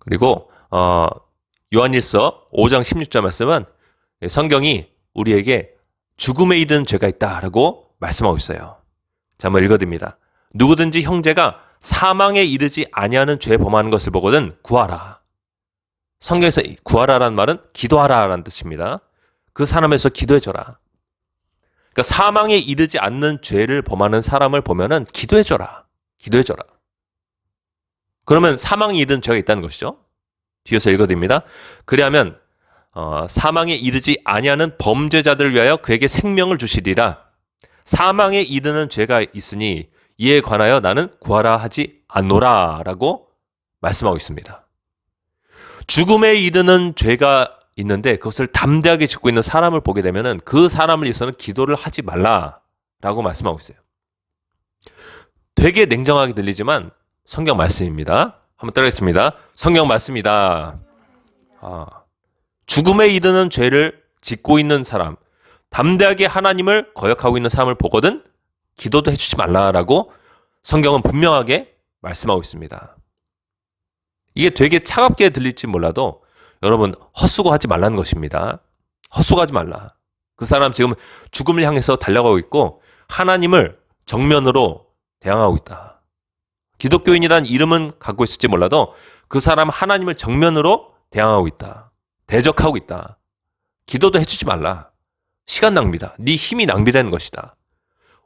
그리고 요한일서 5장 16절 말씀은 성경이 우리에게 죽음에 이르는 죄가 있다라고 말씀하고 있어요. 자, 한번 읽어드립니다. 누구든지 형제가 사망에 이르지 아니하는 죄 범하는 것을 보거든 구하라. 성경에서 구하라라는 말은 기도하라라는 뜻입니다. 그 사람에서 기도해줘라. 그러니까 사망에 이르지 않는 죄를 범하는 사람을 보면은 기도해줘라. 기도해줘라. 그러면 사망에 이르는 죄가 있다는 것이죠. 뒤에서 읽어드립니다. 그리하면 사망에 이르지 아니하는 범죄자들을 위하여 그에게 생명을 주시리라. 사망에 이르는 죄가 있으니 이에 관하여 나는 구하라 하지 않노라 라고 말씀하고 있습니다. 죽음에 이르는 죄가 있는데 그것을 담대하게 짓고 있는 사람을 보게 되면 그 사람을 위해서는 기도를 하지 말라라고 말씀하고 있어요. 되게 냉정하게 들리지만 성경 말씀입니다. 한번 따라하겠습니다. 성경 말씀이다. 죽음에 이르는 죄를 짓고 있는 사람, 담대하게 하나님을 거역하고 있는 사람을 보거든 기도도 해주지 말라라고 성경은 분명하게 말씀하고 있습니다. 이게 되게 차갑게 들릴지 몰라도 여러분 헛수고하지 말라는 것입니다. 헛수고하지 말라. 그 사람 지금 죽음을 향해서 달려가고 있고 하나님을 정면으로 대항하고 있다. 기독교인이란 이름은 갖고 있을지 몰라도 그 사람 하나님을 정면으로 대항하고 있다. 대적하고 있다. 기도도 해주지 말라. 시간 낭비다. 네 힘이 낭비되는 것이다.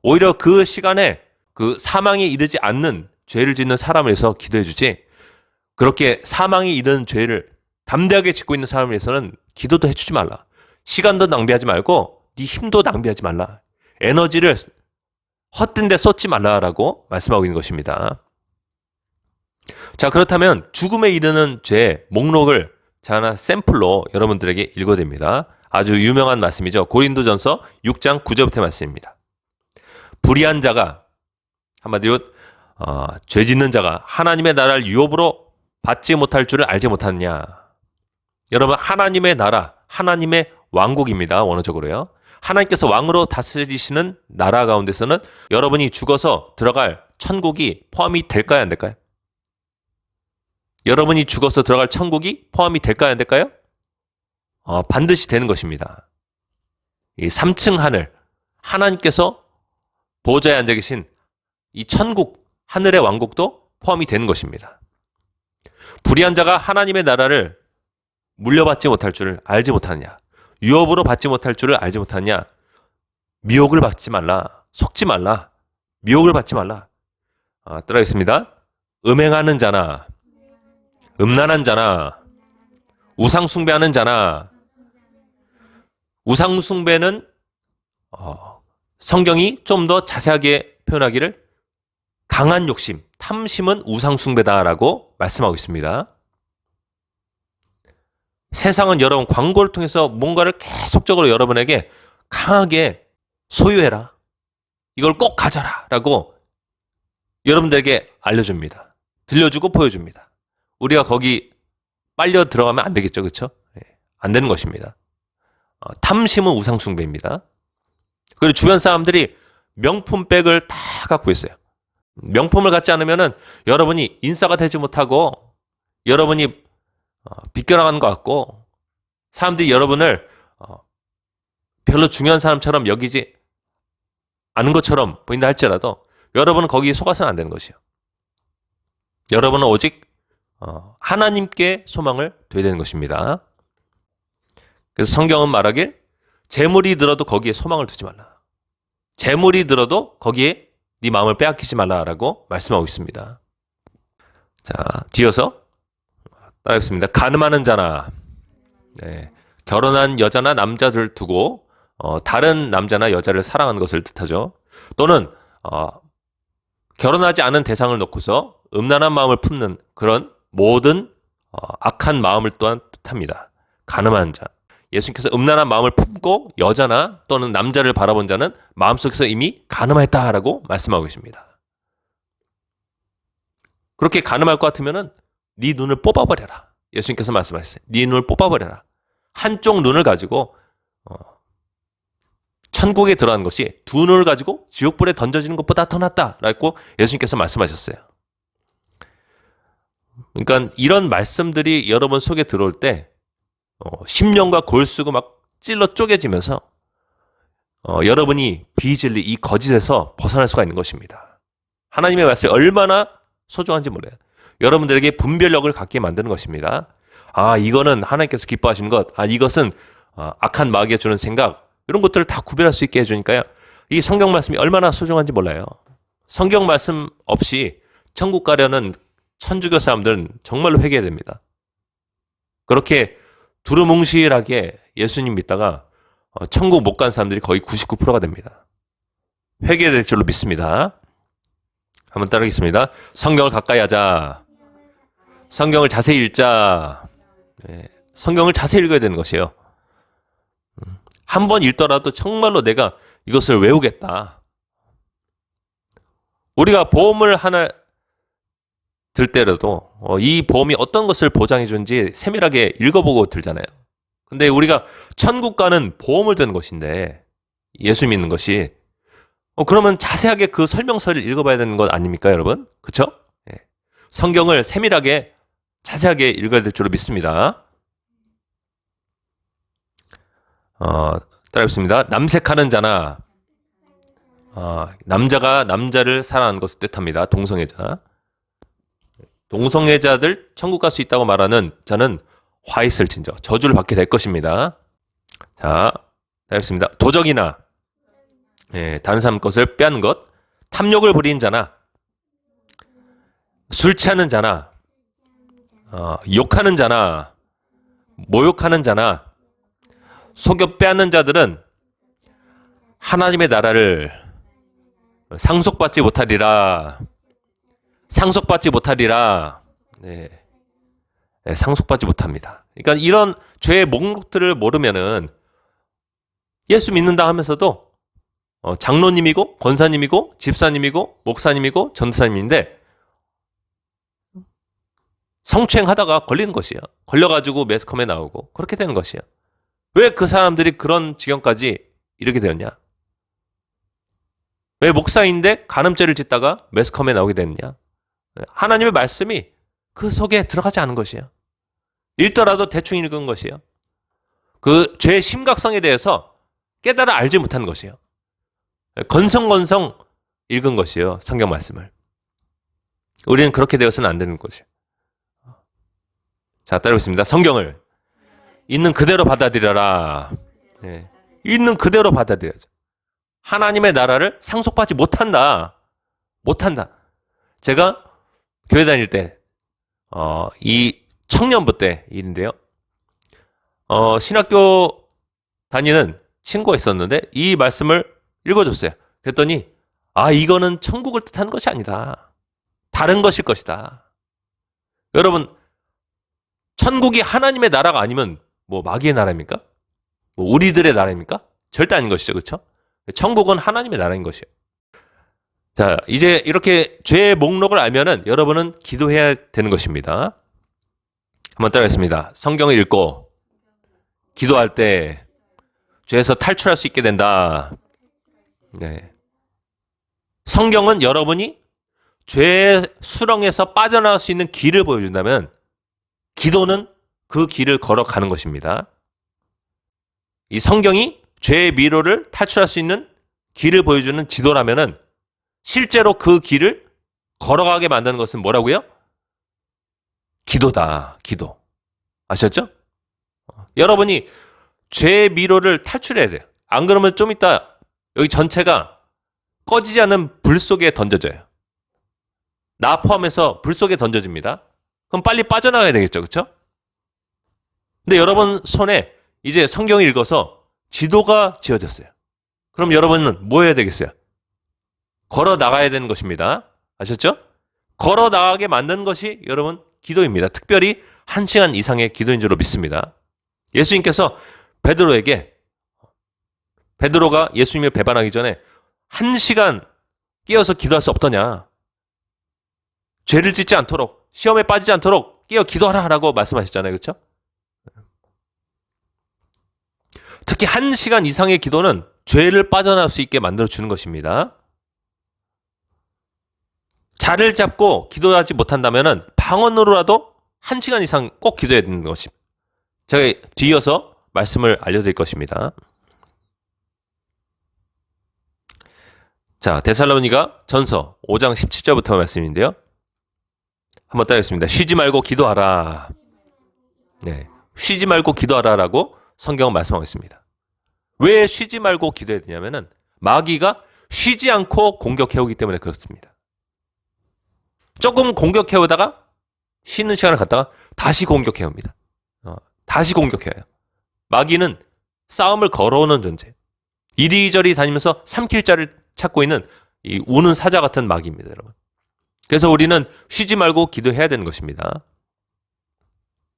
오히려 그 시간에 그 사망에 이르지 않는 죄를 짓는 사람을 위해서 기도해주지 그렇게 사망에 이르는 죄를 담대하게 짓고 있는 사람을 위해서는 기도도 해주지 말라. 시간도 낭비하지 말고 네 힘도 낭비하지 말라. 에너지를 헛된 데 쏟지 말라라고 말씀하고 있는 것입니다. 자, 그렇다면 죽음에 이르는 죄 목록을 자 하나 샘플로 여러분들에게 읽어드립니다. 아주 유명한 말씀이죠. 고린도전서 6장 9절부터 말씀입니다. 불의한 자가 한마디로 죄 짓는 자가 하나님의 나라를 유업으로 받지 못할 줄을 알지 못하느냐. 여러분 하나님의 나라, 하나님의 왕국입니다. 원어적으로요. 하나님께서 왕으로 다스리시는 나라 가운데서는 여러분이 죽어서 들어갈 천국이 포함이 될까요? 안 될까요? 여러분이 죽어서 들어갈 천국이 포함이 될까요? 안 될까요? 반드시 되는 것입니다. 이 3층 하늘, 하나님께서 보좌에 앉아 계신 이 천국, 하늘의 왕국도 포함이 되는 것입니다. 불의한 자가 하나님의 나라를 물려받지 못할 줄을 알지 못하느냐. 유업으로 받지 못할 줄을 알지 못하느냐. 미혹을 받지 말라. 속지 말라. 미혹을 받지 말라. 따라하겠습니다. 음행하는 자나 음란한 자나 우상 숭배하는 자나 우상 숭배는 성경이 좀 더 자세하게 표현하기를 강한 욕심, 탐심은 우상 숭배다라고 말씀하고 있습니다. 세상은 여러분 광고를 통해서 뭔가를 계속적으로 여러분에게 강하게 소유해라. 이걸 꼭 가져라 라고 여러분들에게 알려줍니다. 들려주고 보여줍니다. 우리가 거기 빨려 들어가면 안 되겠죠. 그렇죠? 안 되는 것입니다. 탐심은 우상 숭배입니다. 그리고 주변 사람들이 명품백을 다 갖고 있어요. 명품을 갖지 않으면은 여러분이 인싸가 되지 못하고 여러분이 비껴나가는 것 같고 사람들이 여러분을 별로 중요한 사람처럼 여기지 않은 것처럼 보인다 할지라도 여러분은 거기에 속아서는 안 되는 것이에요. 여러분은 오직 하나님께 소망을 둬야 되는 것입니다. 그래서 성경은 말하길 재물이 들어도 거기에 소망을 두지 말라. 재물이 들어도 거기에 네 마음을 빼앗기지 말라라고 말씀하고 있습니다. 자, 뒤어서 따라하겠습니다. 간음하는 자나 결혼한 여자나 남자를 두고 다른 남자나 여자를 사랑하는 것을 뜻하죠. 또는 결혼하지 않은 대상을 놓고서 음란한 마음을 품는 그런 모든 악한 마음을 또한 뜻합니다. 간음하는 자. 예수님께서 음란한 마음을 품고 여자나 또는 남자를 바라본 자는 마음속에서 이미 간음했다라고 말씀하고 계십니다. 그렇게 간음할 것 같으면은 네 눈을 뽑아버려라. 예수님께서 말씀하셨어요. 네 눈을 뽑아버려라. 한쪽 눈을 가지고 천국에 들어간 것이 두 눈을 가지고 지옥불에 던져지는 것보다 더 낫다라고 예수님께서 말씀하셨어요. 그러니까 이런 말씀들이 여러분 속에 들어올 때 심령과 골수고 막 찔러 쪼개지면서 여러분이 비진리 이 거짓에서 벗어날 수가 있는 것입니다. 하나님의 말씀이 얼마나 소중한지 몰라요. 여러분들에게 분별력을 갖게 만드는 것입니다. 아, 이거는 하나님께서 기뻐하시는 것, 아, 이것은 악한 마귀가 주는 생각, 이런 것들을 다 구별할 수 있게 해주니까요. 이 성경 말씀이 얼마나 소중한지 몰라요. 성경 말씀 없이 천국 가려는 천주교 사람들은 정말로 회개해야 됩니다. 그렇게 두루뭉실하게 예수님 믿다가 천국 못 간 사람들이 거의 99%가 됩니다. 회개해야 될 줄로 믿습니다. 한번 따르겠습니다. 성경을 가까이 하자. 성경을 자세히 읽자. 네, 성경을 자세히 읽어야 되는 것이에요. 한 번 읽더라도 정말로 내가 이것을 외우겠다. 우리가 보험을 하나 들 때라도 이 보험이 어떤 것을 보장해 주는지 세밀하게 읽어보고 들잖아요. 근데 우리가 천국 가는 보험을 드는 것인데 예수 믿는 것이 그러면 자세하게 그 설명서를 읽어봐야 되는 것 아닙니까, 여러분? 그렇죠? 예. 성경을 세밀하게 자세하게 읽어야 될 줄로 믿습니다. 따라했습니다. 남색하는 자나 남자가 남자를 사랑하는 것을 뜻합니다. 동성애자. 동성애자들 천국 갈 수 있다고 말하는 자는 화 있을진저 저주를 받게 될 것입니다. 자, 따라했습니다. 도적이나 다른 사람 것을 빼앗는 것, 탐욕을 부리는 자나 술 취하는 자나 욕하는 자나 모욕하는 자나 속여 빼앗는 자들은 하나님의 나라를 상속받지 못하리라. 상속받지 못하리라. 네. 네, 상속받지 못합니다. 그러니까 이런 죄의 목록들을 모르면은 예수 믿는다 하면서도 장로님이고 권사님이고 집사님이고 목사님이고 전도사님인데 성추행하다가 걸리는 것이야. 걸려가지고 매스컴에 나오고 그렇게 되는 것이야. 왜 그 사람들이 그런 지경까지 이르게 되었냐? 왜 목사인데 간음죄를 짓다가 매스컴에 나오게 됐느냐? 하나님의 말씀이 그 속에 들어가지 않은 것이에요. 읽더라도 대충 읽은 것이에요. 그 죄의 심각성에 대해서 깨달아 알지 못하는 것이에요. 건성건성 읽은 것이에요. 성경 말씀을. 우리는 그렇게 되어서는 안 되는 것이에요. 자, 따라오겠습니다. 성경을 있는 그대로 받아들여라. 네. 있는 그대로 받아들여야죠. 하나님의 나라를 상속받지 못한다. 못한다. 제가 교회 다닐 때, 이 청년부 때 일인데요. 신학교 다니는 친구가 있었는데 이 말씀을 읽어줬어요. 그랬더니 이거는 천국을 뜻하는 것이 아니다. 다른 것일 것이다. 여러분, 천국이 하나님의 나라가 아니면 뭐 마귀의 나라입니까? 뭐 우리들의 나라입니까? 절대 아닌 것이죠. 그렇죠? 천국은 하나님의 나라인 것이에요. 자, 이제 이렇게 죄의 목록을 알면은 여러분은 기도해야 되는 것입니다. 한번 따라하겠습니다. 성경을 읽고 기도할 때 죄에서 탈출할 수 있게 된다. 네. 성경은 여러분이 죄의 수렁에서 빠져나갈 수 있는 길을 보여준다면 기도는 그 길을 걸어가는 것입니다. 이 성경이 죄의 미로를 탈출할 수 있는 길을 보여주는 지도라면은 실제로 그 길을 걸어가게 만드는 것은 뭐라고요? 기도다. 기도. 아셨죠? 여러분이 죄의 미로를 탈출해야 돼요. 안 그러면 좀 이따 여기 전체가 꺼지지 않는 불 속에 던져져요. 나 포함해서 불 속에 던져집니다. 그럼 빨리 빠져나가야 되겠죠. 그렇죠? 근데 여러분 손에 이제 성경을 읽어서 지도가 지어졌어요. 그럼 여러분은 뭐 해야 되겠어요? 걸어 나가야 되는 것입니다. 아셨죠? 걸어 나가게 만드는 것이 여러분 기도입니다. 특별히 1시간 이상의 기도인 줄로 믿습니다. 예수님께서 베드로가 예수님을 배반하기 전에 1시간 깨어서 기도할 수 없더냐? 죄를 짓지 않도록, 시험에 빠지지 않도록 깨어 기도하라 라고 말씀하셨잖아요. 그렇죠? 특히 1시간 이상의 기도는 죄를 빠져나올 수 있게 만들어주는 것입니다. 자를 잡고 기도하지 못한다면 방언으로라도 1시간 이상 꼭 기도해야 되는 것입니다. 제가 뒤이어서 말씀을 알려드릴 것입니다. 자, 데살로니가 전서 5장 17절부터 말씀인데요. 한번 따르겠습니다. 쉬지 말고 기도하라. 네, 쉬지 말고 기도하라라고 성경은 말씀하고 있습니다. 왜 쉬지 말고 기도해야 되냐면은 마귀가 쉬지 않고 공격해오기 때문에 그렇습니다. 조금 공격해오다가 쉬는 시간을 갖다가 다시 공격해옵니다. 다시 공격해요. 마귀는 싸움을 걸어오는 존재. 이리저리 다니면서 삼킬 자를 찾고 있는 이 우는 사자 같은 마귀입니다, 여러분. 그래서 우리는 쉬지 말고 기도해야 되는 것입니다.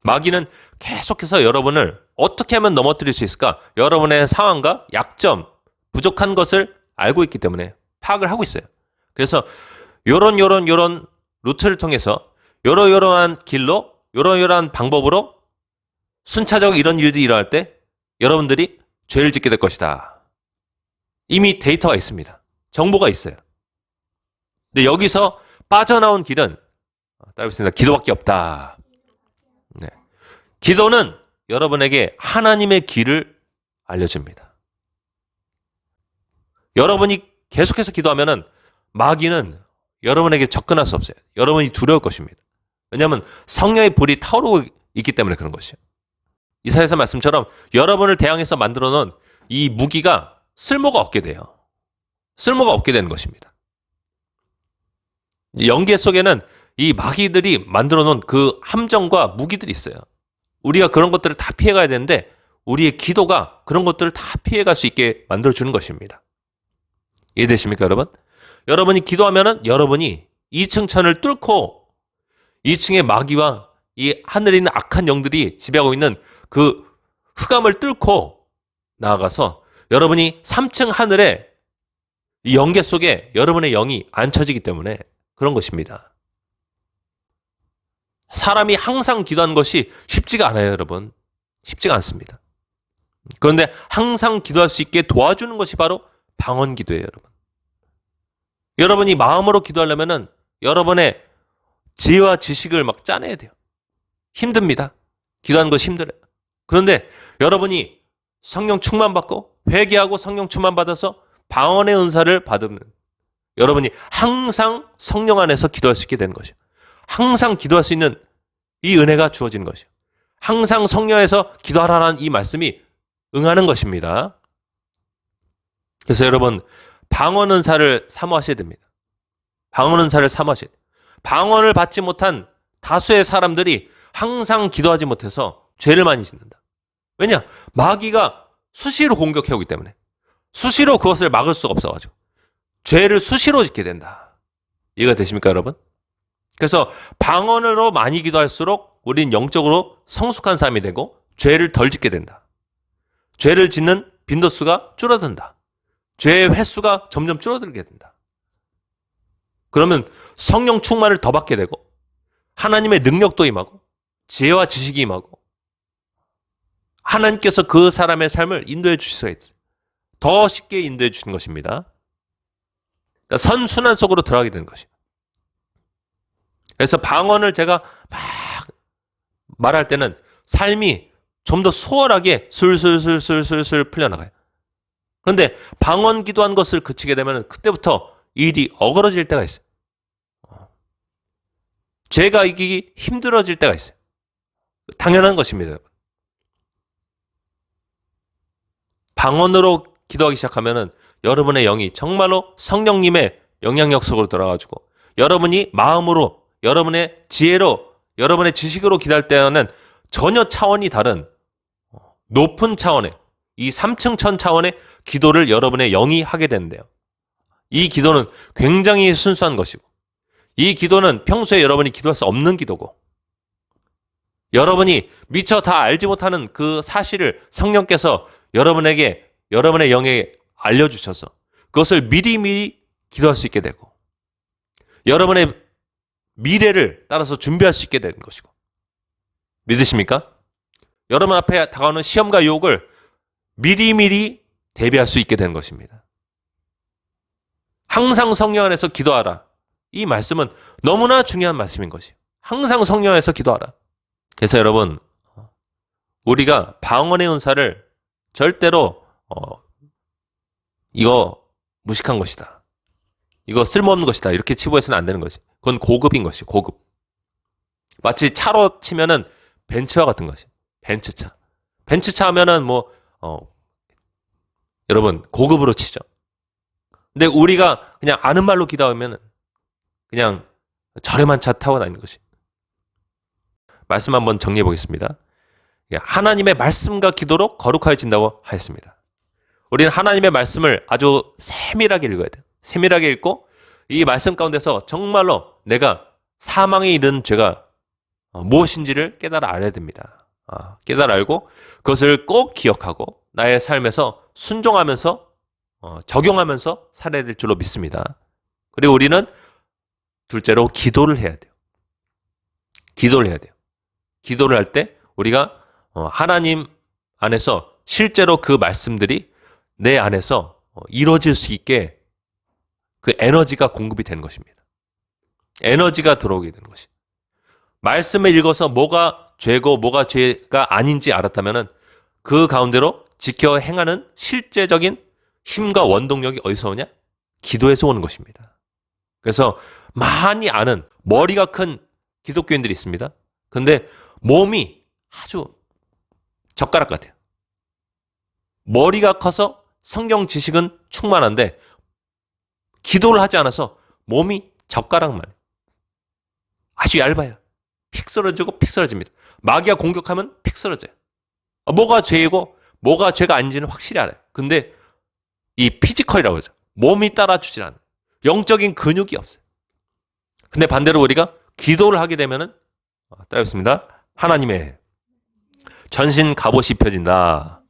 마귀는 계속해서 여러분을 어떻게 하면 넘어뜨릴 수 있을까? 여러분의 상황과 약점, 부족한 것을 알고 있기 때문에 파악을 하고 있어요. 그래서 요런 루트를 통해서 요러한 길로 요러한 방법으로 순차적으로 이런 일들이 일어날 때 여러분들이 죄를 짓게 될 것이다. 이미 데이터가 있습니다. 정보가 있어요. 근데 여기서 빠져나온 길은 따르겠습니다. 기도밖에 없다. 네. 기도는 여러분에게 하나님의 길을 알려줍니다. 여러분이 계속해서 기도하면은 마귀는 여러분에게 접근할 수 없어요. 여러분이 두려울 것입니다. 왜냐하면 성령의 불이 타오르고 있기 때문에 그런 것이에요. 이사야서 말씀처럼 여러분을 대항해서 만들어 놓은 이 무기가 쓸모가 없게 돼요. 쓸모가 없게 되는 것입니다. 영계 속에는 이 마귀들이 만들어 놓은 그 함정과 무기들이 있어요. 우리가 그런 것들을 다 피해가야 되는데 우리의 기도가 그런 것들을 다 피해갈 수 있게 만들어주는 것입니다. 이해되십니까, 여러분? 여러분이 기도하면은 여러분이 2층 천을 뚫고 2층의 마귀와 이 하늘에 있는 악한 영들이 지배하고 있는 그 흑암을 뚫고 나아가서 여러분이 3층 하늘에 이 영계 속에 여러분의 영이 앉혀지기 때문에 그런 것입니다. 사람이 항상 기도하는 것이 쉽지가 않아요, 여러분. 쉽지가 않습니다. 그런데 항상 기도할 수 있게 도와주는 것이 바로 방언 기도예요, 여러분. 여러분이 마음으로 기도하려면은 여러분의 지혜와 지식을 막 짜내야 돼요. 힘듭니다. 기도하는 것이 힘들어요. 그런데 여러분이 성령 충만 받고 회개하고 성령 충만 받아서 방언의 은사를 받으면 여러분이 항상 성령 안에서 기도할 수 있게 되는 것이에요. 항상 기도할 수 있는 이 은혜가 주어지는 것이에요. 항상 성령에서 기도하라는 이 말씀이 응하는 것입니다. 그래서 여러분 방언 은사를 사모하셔야 됩니다. 방언 은사를 사모하셔야 돼요. 방언을 받지 못한 다수의 사람들이 항상 기도하지 못해서 죄를 많이 짓는다. 왜냐? 마귀가 수시로 공격해오기 때문에 수시로 그것을 막을 수가 없어가지고 죄를 수시로 짓게 된다. 이해가 되십니까, 여러분? 그래서 방언으로 많이 기도할수록 우린 영적으로 성숙한 사람이 되고 죄를 덜 짓게 된다. 죄를 짓는 빈도수가 줄어든다. 죄의 횟수가 점점 줄어들게 된다. 그러면 성령 충만을 더 받게 되고 하나님의 능력도 임하고 지혜와 지식이 임하고 하나님께서 그 사람의 삶을 인도해 주실 수가 있어요. 더 쉽게 인도해 주시는 것입니다. 그러니까 선순환 속으로 들어가게 되는 것이에요. 그래서 방언을 제가 막 말할 때는 삶이 좀 더 수월하게 술술술술술술 풀려나가요. 그런데 방언 기도한 것을 그치게 되면 그때부터 일이 어그러질 때가 있어요. 죄가 이기기 힘들어질 때가 있어요. 당연한 것입니다. 방언으로 기도하기 시작하면은 여러분의 영이 정말로 성령님의 영향력 속으로 들어가지고 여러분이 마음으로 여러분의 지혜로 여러분의 지식으로 기도할 때는 전혀 차원이 다른 높은 차원의 이 3층 천 차원의 기도를 여러분의 영이 하게 되는데요. 이 기도는 굉장히 순수한 것이고 이 기도는 평소에 여러분이 기도할 수 없는 기도고 여러분이 미처 다 알지 못하는 그 사실을 성령께서 여러분에게 여러분의 영에 알려주셔서 그것을 미리미리 기도할 수 있게 되고 여러분의 미래를 따라서 준비할 수 있게 되는 것이고 믿으십니까? 여러분 앞에 다가오는 시험과 유혹을 미리미리 대비할 수 있게 되는 것입니다. 항상 성령 안에서 기도하라. 이 말씀은 너무나 중요한 말씀인 것이에요. 항상 성령 안에서 기도하라. 그래서 여러분, 우리가 방언의 은사를 절대로 이거 무식한 것이다, 이거 쓸모없는 것이다, 이렇게 치부해서는 안 되는 것이. 그건 고급인 것이, 고급. 마치 차로 치면은 벤츠와 같은 것이. 벤츠차. 벤츠차 하면은 여러분 고급으로 치죠. 근데 우리가 그냥 아는 말로 기도하면은 그냥 저렴한 차 타고 다니는 것이. 말씀 한번 정리해 보겠습니다. 하나님의 말씀과 기도로 거룩하여진다고 하였습니다. 우리는 하나님의 말씀을 아주 세밀하게 읽어야 돼요. 세밀하게 읽고 이 말씀 가운데서 정말로 내가 사망에 이른 죄가 무엇인지를 깨달아 알아야 됩니다. 깨달아 알고 그것을 꼭 기억하고 나의 삶에서 순종하면서 적용하면서 살아야 될 줄로 믿습니다. 그리고 우리는 둘째로 기도를 해야 돼요. 기도를 해야 돼요. 기도를 할 때 우리가 하나님 안에서 실제로 그 말씀들이 내 안에서 이루어질 수 있게 그 에너지가 공급이 되는 것입니다. 에너지가 들어오게 되는 것이. 말씀을 읽어서 뭐가 죄고 뭐가 죄가 아닌지 알았다면은 그 가운데로 지켜 행하는 실제적인 힘과 원동력이 어디서 오냐? 기도에서 오는 것입니다. 그래서 많이 아는 머리가 큰 기독교인들이 있습니다. 근데 몸이 아주 젓가락 같아요. 머리가 커서 성경 지식은 충만한데 기도를 하지 않아서 몸이 젓가락만 해요. 아주 얇아요. 픽 쓰러지고 픽 쓰러집니다. 마귀가 공격하면 픽 쓰러져요. 뭐가 죄이고 뭐가 죄가 아닌지는 확실히 알아요. 근데 이 피지컬이라고 하죠. 몸이 따라주질 않아요. 영적인 근육이 없어요. 근데 반대로 우리가 기도를 하게 되면은 따라했습니다. 하나님의 전신 갑옷이 입혀진다.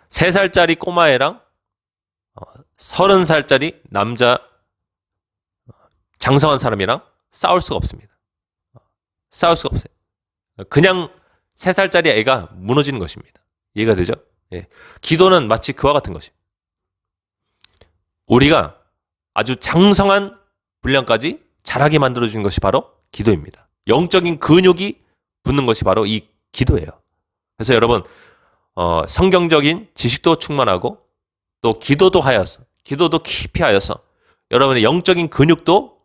3살짜리 꼬마애랑 30살짜리 남자 장성한 사람이랑 싸울 수가 없습니다. 싸울 수가 없어요. 그냥 3살짜리 애가 무너지는 것입니다. 이해가 되죠? 예. 기도는 마치 그와 같은 것이. 우리가 아주 장성한 분량까지 자라게 만들어주는 것이 바로 기도입니다. 영적인 근육이 붙는 것이 바로 이 기도예요. 그래서 여러분 성경적인 지식도 충만하고 또 기도도 하여서, 기도도 깊이 하여서 여러분의 영적인 근육도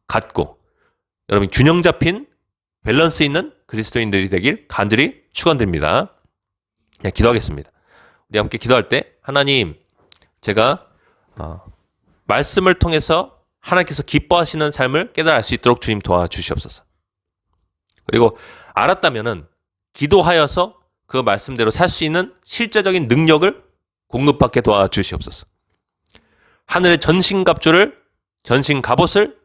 갖고 여러분 균형 잡힌 밸런스 있는 그리스도인들이 되길 간절히 축원드립니다. 네, 기도하겠습니다. 우리 함께 기도할 때 하나님, 제가 말씀을 통해서 하나님께서 기뻐하시는 삶을 깨달아 알 수 있도록 주님 도와주시옵소서. 그리고 알았다면은 기도하여서 그 말씀대로 살 수 있는 실제적인 능력을 공급받게 도와주시옵소서. 하늘의 전신갑주를, 전신 갑옷을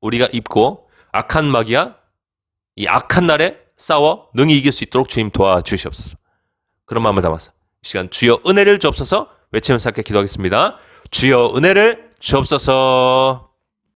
우리가 입고 악한 마귀와 이 악한 날에 싸워 능히 이길 수 있도록 주님 도와주시옵소서. 그런 마음을 담아서 이 시간 주여 은혜를 주옵소서 외치면서 함께 기도하겠습니다. 주여 은혜를 주옵소서.